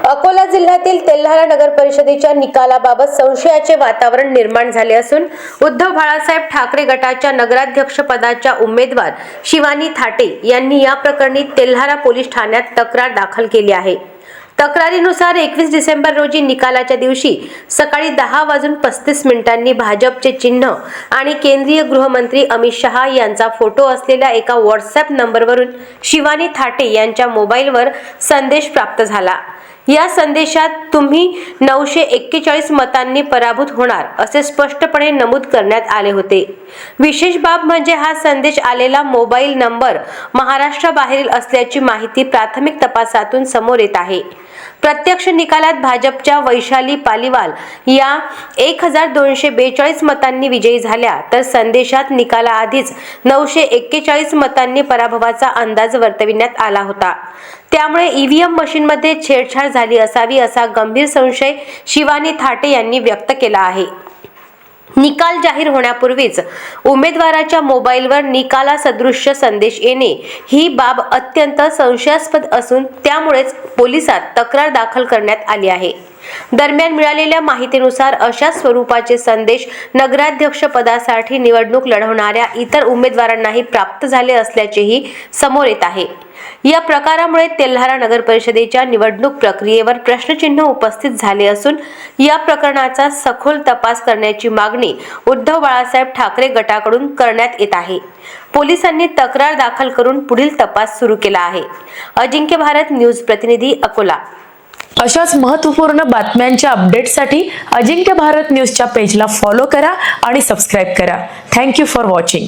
अकोला जिल्ह्यातील तेल्हारा नगर परिषदेच्या निकालाबाबत संशयाचे वातावरण निर्माण झाले असून उद्धव बाळासाहेब ठाकरे गटाच्या नगराध्यक्ष पदाच्या उमेदवार शिवानी थाटे यांनी या प्रकरणी तेल्हारा पोलीस ठाण्यात तक्रार दाखल केली आहे। तक्रारीनुसार 21 डिसेंबर रोजी निकालाच्या दिवशी सकाळी 10:35 भाजपचे चिन्ह आणि केंद्रीय गृहमंत्री अमित शहा यांचा फोटो असलेल्या एका व्हॉट्सअप नंबरवरून शिवानी थाटे यांच्या मोबाईलवर संदेश प्राप्त झाला। या संदेशात तुम्ही 941 मतांनी पराभूत होणार असे स्पष्टपणे नमूद करण्यात आले होते। विशेष बाब म्हणजे हा संदेश आलेला मोबाईल नंबर महाराष्ट्राबाहेरील असल्याची माहिती प्राथमिक तपासातून समोर येत आहे। प्रत्यक्ष निकालात भाजपच्या वैशाली पालीवाल या 1242 मतांनी विजयी झाल्या, तर संदेशात निकालाआधीच 941 मतांनी पराभवाचा अंदाज वर्तविण्यात आला होता। त्यामुळे ईव्हीएम मशीनमध्ये छेडछाड झाली असावी असा गंभीर संशय शिवानी थाटे यांनी व्यक्त केला आहे। निकाल जाहीर होण्यापूर्वीच उमेदवाराच्या मोबाईलवर निकाला सदृश्य संदेश येणे ही बाब अत्यंत संशयास्पद असून त्यामुळेच पोलिसात तक्रार दाखल करण्यात आली आहे। दरम्यान मिळालेल्या माहितीनुसार अशा स्वरूपाचे संदेश नगराध्यक्ष पदासाठी निवडणूक लढवणाऱ्या इतर उमेदवारांनाही प्राप्त झाले असल्याचेही समोर येत आहे। या प्रकारामुळे तेल्हारा नगर परिषदेच्या निवडणूक प्रक्रियेवर प्रश्नचिन्ह उपस्थित झाले असून या प्रकरणाचा सखोल तपास करण्याची मागणी उद्धव बाळासाहेब ठाकरे गटाकडून करण्यात येत आहे। पोलिसांनी तक्रार दाखल करून पुढील तपास सुरू केला आहे। अजिंक्य भारत न्यूज प्रतिनिधी अकोला। अशाच महत्त्वपूर्ण बातम्यांच्या अपडेटसाठी अजिंक्य भारत न्यूजच्या पेजला फॉलो करा आणि सबस्क्राइब करा। Thank you for watching.